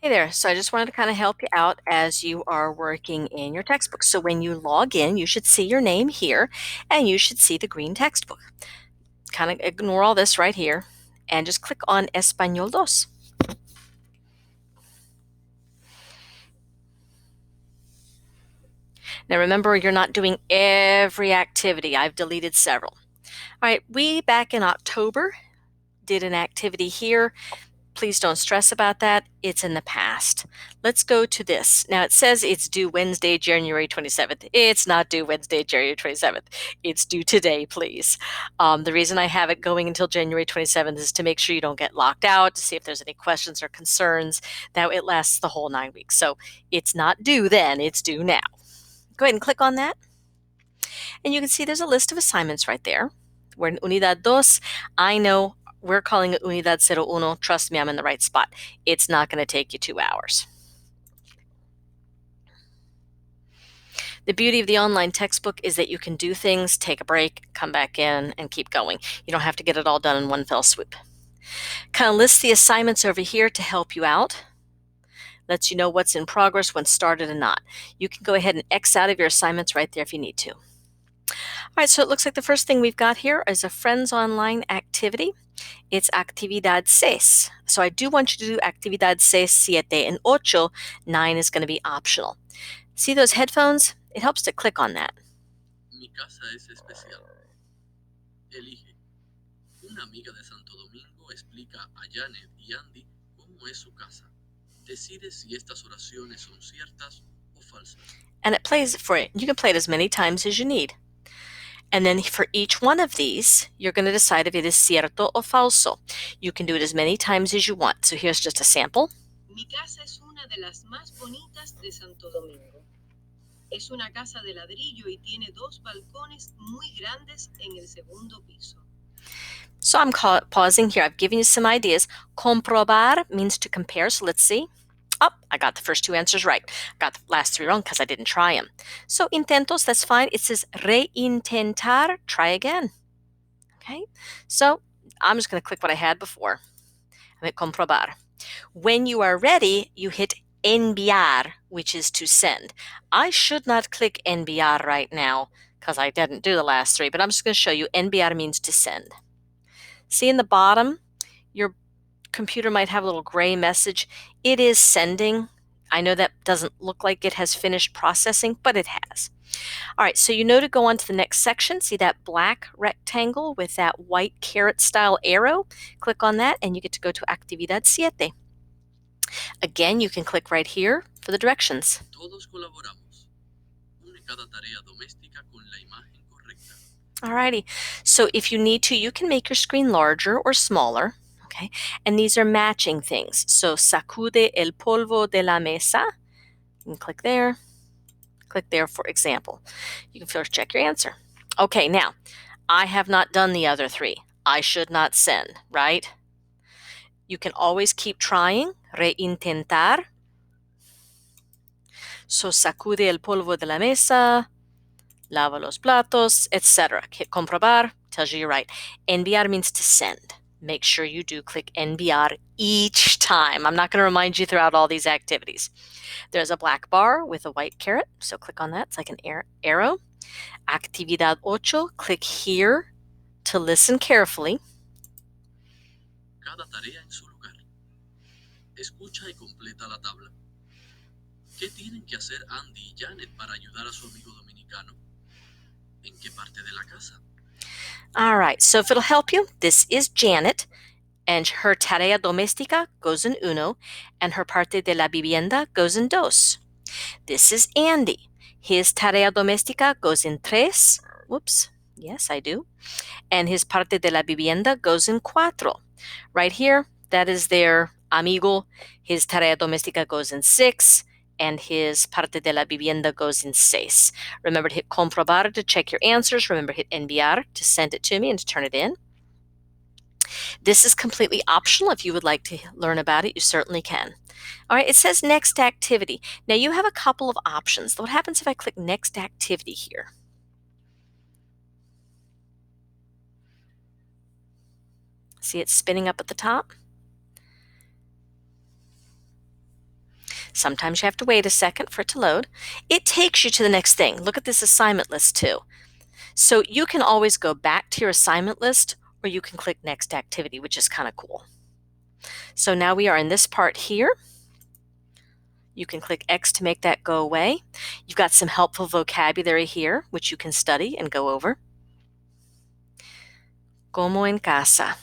Hey there. So I just wanted to kind of help you out as you are working in your textbook. So when you log in, you should see your name here and you should see the green textbook. Kind of ignore all this right here and just click on Español dos. Now remember, you're not doing every activity. I've deleted several. All right, we back in October did an activity here. Please don't stress about that. It's in the past. Let's go to this. Now it says it's due Wednesday, January 27th. It's not due Wednesday, January 27th. It's due today, please. The reason I have it going until January 27th is to make sure you don't get locked out, to see if there's any questions or concerns. That it lasts the whole 9 weeks. So it's not due then, it's due now. Go ahead and click on that. And you can see there's a list of assignments right there. We're in Unidad Dos. I know we're calling it Unidad Cero Uno. Trust me, I'm in the right spot. It's not going to take you 2 hours. The beauty of the online textbook is that you can do things, take a break, come back in, and keep going. You don't have to get it all done in one fell swoop. Kind of lists the assignments over here to help you out. Lets you know what's in progress, when started and not. You can go ahead and X out of your assignments right there if you need to. All right, so it looks like the first thing we've got here is a Friends Online activity. It's Actividad seis. So I do want you to do Actividad seis, siete, and ocho. 9 is going to be optional. See those headphones? It helps to click on that. Mi casa es especial. Elige. Una amiga de Santo Domingo explica a Janet y Andy cómo es su casa. Decide si estas oraciones son ciertas o falsas. And it plays it for you. You can play it as many times as you need. And then for each one of these, you're going to decide if it is cierto o falso. You can do it as many times as you want. So here's just a sample. Mi casa es una de las más bonitas de Santo Domingo. Es una casa de ladrillo y tiene 2 balcones muy grandes en el segundo piso. So I'm pausing here. I've given you some ideas. Comprobar means to compare. So let's see. Oh, I got the first 2 answers right. I got the last 3 wrong because I didn't try them. So intentos, that's fine. It says reintentar, try again. Okay, so I'm just going to click what I had before. I'm at comprobar. When you are ready, you hit enviar, which is to send. I should not click enviar right now because I didn't do the last 3, but I'm just going to show you enviar means to send. See in the bottom, your computer might have a little gray message. It is sending. I know that doesn't look like it has finished processing, but it has. All right, so you know to go on to the next section. See that black rectangle with that white carrot style arrow? Click on that and you get to go to Actividad siete. Again, you can click right here for the directions. Todos colaboramos. Une cada tarea doméstica con la imagen correcta. Alrighty, so if you need to, you can make your screen larger or smaller. Okay, and these are matching things. So sacude el polvo de la mesa. You can click there for example. You can first check your answer. Okay, now, I have not done the other 3. I should not send, right? You can always keep trying. Reintentar. So sacude el polvo de la mesa, lava los platos, etc. Comprobar tells you you're right. Enviar means to send. Make sure you do click enviar each time. I'm not going to remind you throughout all these activities. There's a black bar with a white carrot, so click on that. It's like an arrow. Actividad ocho, click here to listen carefully. Cada tarea en su lugar. Escucha y completa la tabla. ¿Qué tienen que hacer Andy y Janet para ayudar a su amigo dominicano? ¿En qué parte de la casa? All right, so if it'll help you, this is Janet, and her tarea doméstica goes in uno, and her parte de la vivienda goes in dos. This is Andy. His tarea doméstica goes in tres. Whoops. Yes, I do. And his parte de la vivienda goes in cuatro. Right here, that is their amigo. His tarea doméstica goes in 6, and his parte de la vivienda goes in 6. Remember to hit comprobar to check your answers. Remember to hit enviar to send it to me and to turn it in. This is completely optional. If you would like to learn about it, you certainly can. All right, it says next activity. Now you have a couple of options. What happens if I click next activity here? See it spinning up at the top? Sometimes you have to wait a second for it to load. It takes you to the next thing. Look at this assignment list too. So you can always go back to your assignment list, or you can click next activity, which is kind of cool. So now we are in this part here. You can click X to make that go away. You've got some helpful vocabulary here, which you can study and go over. Como en casa.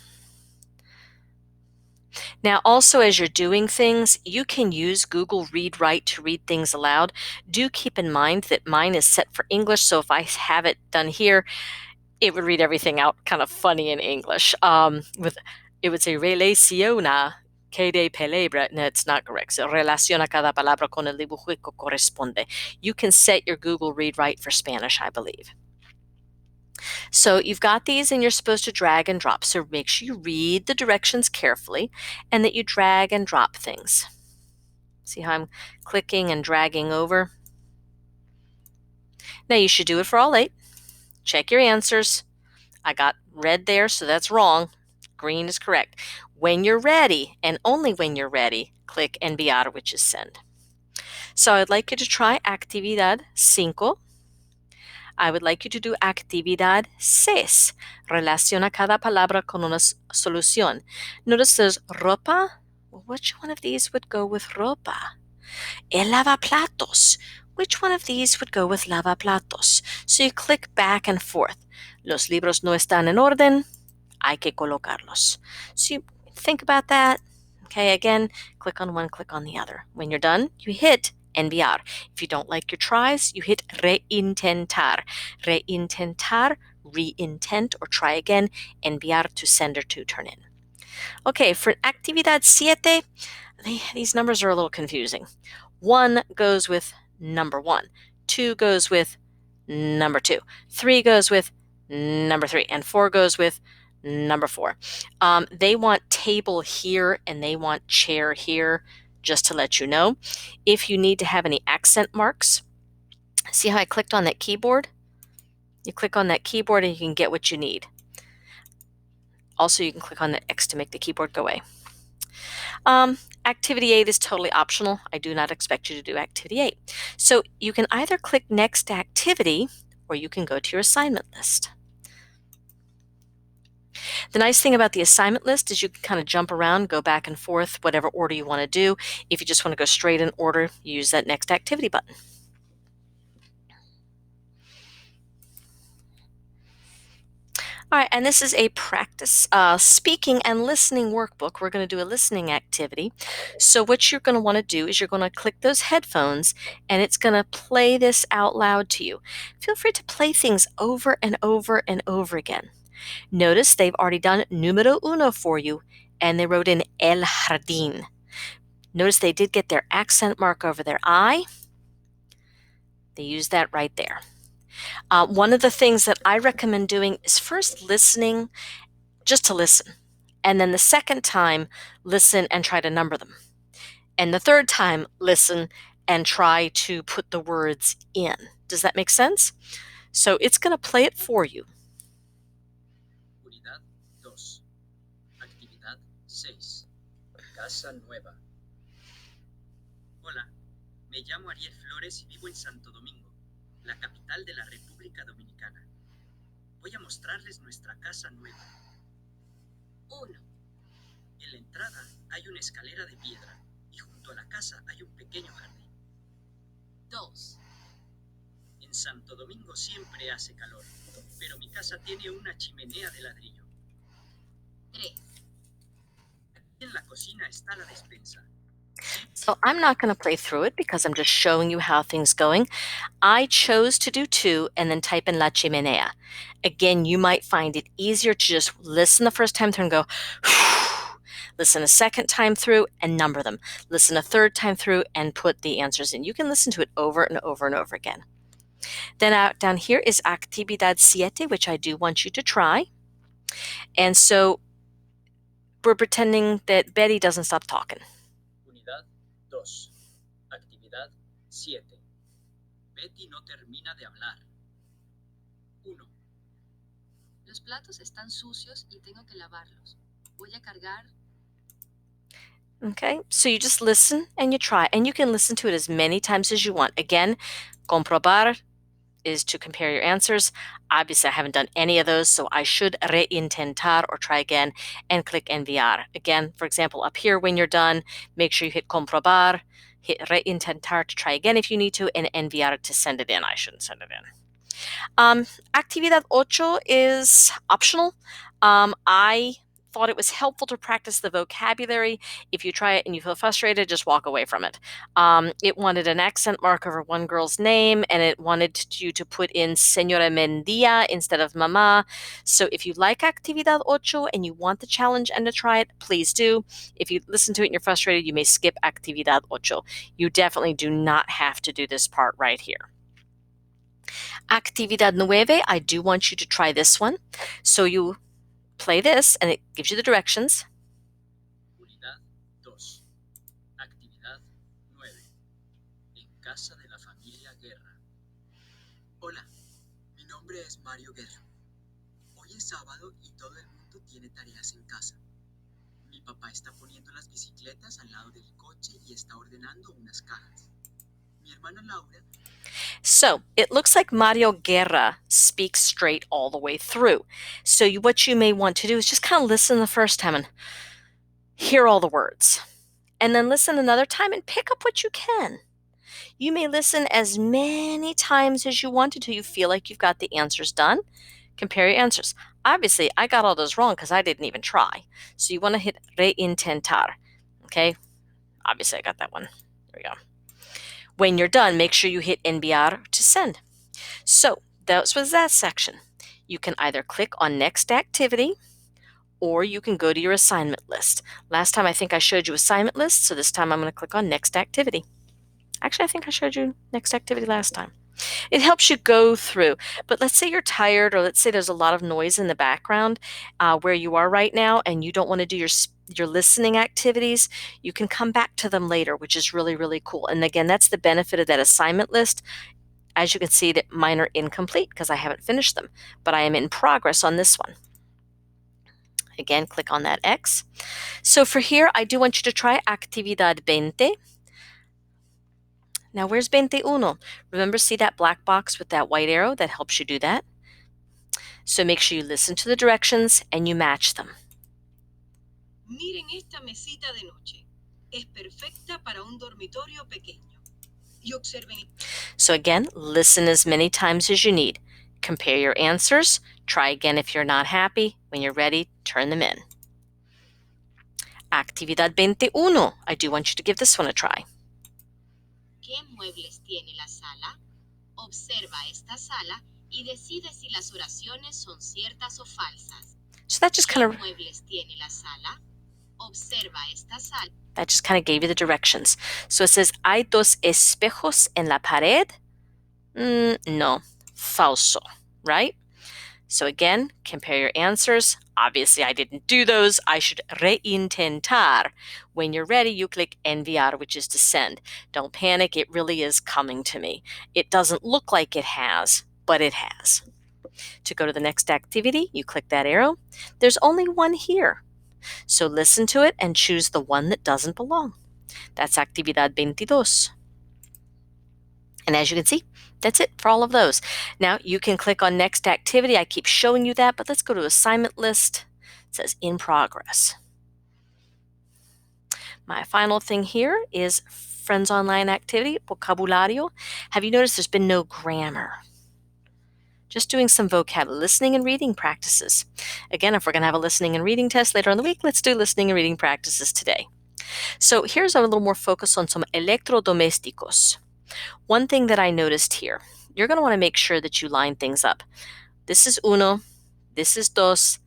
Now, also as you're doing things, you can use Google Read Write to read things aloud. Do keep in mind that mine is set for English, so if I have it done here, it would read everything out kind of funny in English. It would say relaciona cada palabra. No, it's not correct. So relaciona cada palabra con el dibujo que corresponde. You can set your Google Read Write for Spanish, I believe. So you've got these and you're supposed to drag and drop. So make sure you read the directions carefully and that you drag and drop things. See how I'm clicking and dragging over? Now you should do it for all 8. Check your answers. I got red there, so that's wrong. Green is correct. When you're ready, and only when you're ready, click enviar, which is send. So I'd like you to try actividad 5. I would like you to do actividad 6. Relaciona cada palabra con una solución. Notice there's ropa. Which one of these would go with ropa? El lavaplatos. Which one of these would go with lavaplatos? So you click back and forth. Los libros no están en orden. Hay que colocarlos. So you think about that. Okay, again, click on one, click on the other. When you're done, you hit enviar. If you don't like your tries, you hit reintentar. Reintentar, re-intent, or try again. Enviar, to send or to turn in. Okay, for actividad 7, these numbers are a little confusing. 1 goes with number 1. 2 goes with number 2. 3 goes with number 3. And 4 goes with number 4. They want table here and they want chair here, just to let you know. If you need to have any accent marks, see how I clicked on that keyboard? You click on that keyboard and you can get what you need. Also, you can click on the X to make the keyboard go away. Activity 8 is totally optional. I do not expect you to do activity 8. So you can either click next activity or you can go to your assignment list. The nice thing about the assignment list is you can kind of jump around, go back and forth, whatever order you want to do. If you just want to go straight in order, use that next activity button. All right, and this is a practice speaking and listening workbook. We're going to do a listening activity. So what you're going to want to do is you're going to click those headphones and it's going to play this out loud to you. Feel free to play things over and over and over again. Notice they've already done numero uno for you and they wrote in el jardín. Notice they did get their accent mark over their I. They used that right there. One of the things that I recommend doing is first listening, just to listen. And then the second time, listen and try to number them. And the third time, listen and try to put the words in. Does that make sense? So it's going to play it for you. Unidad 2. Actividad 6. Casa nueva. Hola, me llamo Ariel Flores y vivo en Santo Domingo, la capital de la República Dominicana. Voy a mostrarles nuestra casa nueva. 1. En la entrada hay una escalera de piedra y junto a la casa hay un pequeño jardín. 2. En Santo Domingo siempre hace calor, pero mi casa tiene una chimenea de ladrillo. 3. Aquí en la cocina está la despensa. So I'm not going to play through it because I'm just showing you how things going. I chose to do 2 and then type in la chimenea. Again, you might find it easier to just listen the first time through and go, listen a second time through and number them. Listen a third time through and put the answers in. You can listen to it over and over and over again. Then down here is actividad 7, which I do want you to try. And so we're pretending that Betty doesn't stop talking. Unidad 2. Actividad 7. Betty no termina de hablar. 1. Los platos están sucios y tengo que lavarlos. Voy a cargar. Okay, so you just listen and you try, and you can listen to it as many times as you want. Again, comprobar is to compare your answers. Obviously, I haven't done any of those, so I should reintentar or try again and click enviar. Again, for example, up here when you're done, make sure you hit comprobar, hit reintentar to try again if you need to, and enviar to send it in. I shouldn't send it in. Actividad ocho is optional. I thought it was helpful to practice the vocabulary. If you try it and you feel frustrated, just walk away from it. It wanted an accent mark over one girl's name, and it wanted you to put in Señora Mendia instead of Mama. So if you like Actividad ocho and you want the challenge and to try it, please do. If you listen to it and you're frustrated, you may skip Actividad ocho. You definitely do not have to do this part right here. Actividad nueve, I do want you to try this one. So you play this and it gives you the directions. Unidad 2. Actividad 9. En casa de la familia Guerra. Hola, mi nombre es Mario Guerra. Hoy es sábado y todo el mundo tiene tareas en casa. Mi papá está poniendo las bicicletas al lado del coche y está ordenando unas cajas. Mi hermana Laura. So it looks like Mario Guerra speaks straight all the way through. So what you may want to do is just kind of listen the first time and hear all the words. And then listen another time and pick up what you can. You may listen as many times as you want until you feel like you've got the answers done. Compare your answers. Obviously, I got all those wrong because I didn't even try. So you want to hit reintentar. Okay? Obviously, I got that one. There we go. When you're done, make sure you hit enviar to send. So that was that section. You can either click on next activity or you can go to your assignment list. Last time I think I showed you assignment list, so this time I'm going to click on next activity. Actually, I think I showed you next activity last time. It helps you go through, but let's say you're tired or let's say there's a lot of noise in the background where you are right now and you don't want to do your listening activities, you can come back to them later, which is really, really cool. And again, that's the benefit of that assignment list. As you can see, that mine are incomplete because I haven't finished them, but I am in progress on this one. Again, click on that X. So for here, I do want you to try Actividad 20. Now, where's 21? Remember, see that black box with that white arrow? That helps you do that. So make sure you listen to the directions and you match them. Miren esta mesita de noche. Es perfecta para un dormitorio pequeño. Y observen. So again, listen as many times as you need. Compare your answers. Try again if you're not happy. When you're ready, turn them in. Actividad 21. I do want you to give this one a try. ¿Qué muebles tiene la sala? Observa esta sala y decide si las oraciones son ciertas o falsas. So that just kind ¿Qué of muebles tiene la sala? Observa esta sala. That just kind of gave you the directions. So it says, ¿hay dos espejos en la pared? No, falso, right? So again, compare your answers. Obviously, I didn't do those. I should reintentar. When you're ready, you click enviar, which is to send. Don't panic. It really is coming to me. It doesn't look like it has, but it has. To go to the next activity, you click that arrow. There's only one here. So listen to it and choose the one that doesn't belong. That's Actividad 22. And as you can see, that's it for all of those. Now you can click on next activity. I keep showing you that, but let's go to assignment list. It says in progress. My final thing here is Friends Online activity, vocabulario. Have you noticed there's been no grammar? Just doing some vocabulary, listening and reading practices. Again, if we're going to have a listening and reading test later in the week, let's do listening and reading practices today. So here's a little more focus on some electrodomésticos. One thing that I noticed here, you're going to want to make sure that you line things up. This is uno, this is dos,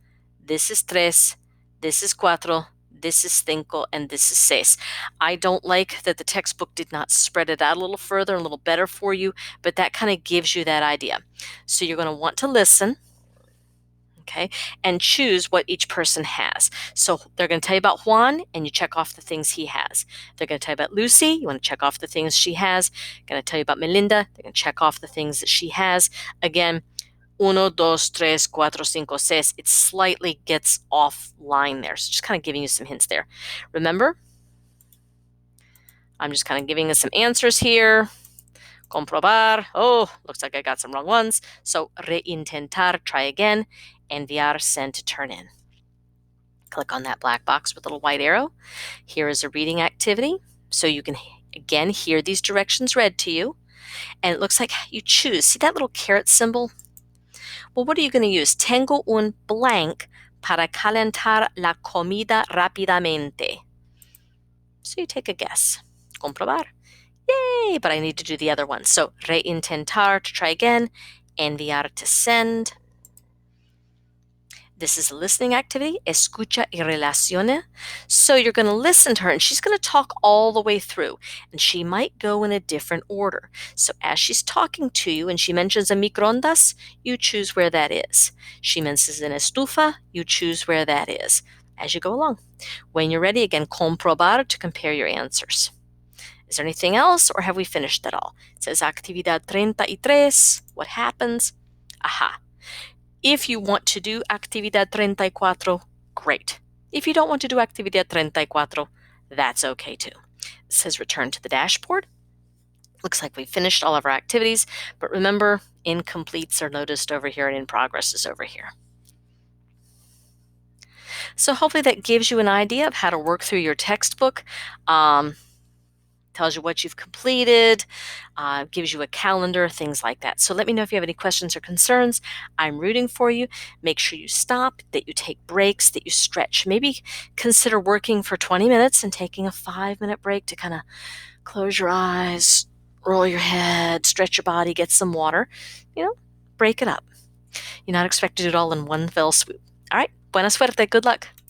this is tres, this is cuatro, this is cinco, and this is seis. I don't like that the textbook did not spread it out a little further, a little better for you, but that kind of gives you that idea. So you're going to want to listen, okay, and choose what each person has. So they're going to tell you about Juan, and you check off the things he has. They're going to tell you about Lucy. You want to check off the things she has. They're going to tell you about Melinda. They're going to check off the things that she has. Again, uno, dos, tres, cuatro, cinco, seis. It slightly gets offline there. So just kind of giving you some hints there. Remember, I'm just kind of giving us some answers here. Comprobar. Oh, looks like I got some wrong ones. So reintentar, try again. Enviar, send to turn in. Click on that black box with a little white arrow. Here is a reading activity. So you can, again, hear these directions read to you. And it looks like you choose. See that little caret symbol? Well, what are you going to use? Tengo un blank para calentar la comida rápidamente. So you take a guess. Comprobar. Yay! But I need to do the other one. So reintentar to try again. Enviar to send. This is a listening activity. Escucha y relacione. So you're going to listen to her and she's going to talk all the way through. And she might go in a different order. So as she's talking to you and she mentions a microondas, you choose where that is. She mentions an estufa, you choose where that is as you go along. When you're ready, again, comprobar to compare your answers. Is there anything else or have we finished that all? It says actividad 33. What happens? Aha. If you want to do actividad 34, great. If you don't want to do actividad 34, that's okay too. It says return to the dashboard. Looks like we finished all of our activities, but remember, incompletes are noticed over here and in progress is over here. So hopefully that gives you an idea of how to work through your textbook. Tells you what you've completed, gives you a calendar, things like that. So let me know if you have any questions or concerns. I'm rooting for you. Make sure you stop, that you take breaks, that you stretch. Maybe consider working for 20 minutes and taking a 5-minute break to kind of close your eyes, roll your head, stretch your body, get some water. Break it up. You're not expected to do it all in one fell swoop. All right, buena suerte, good luck.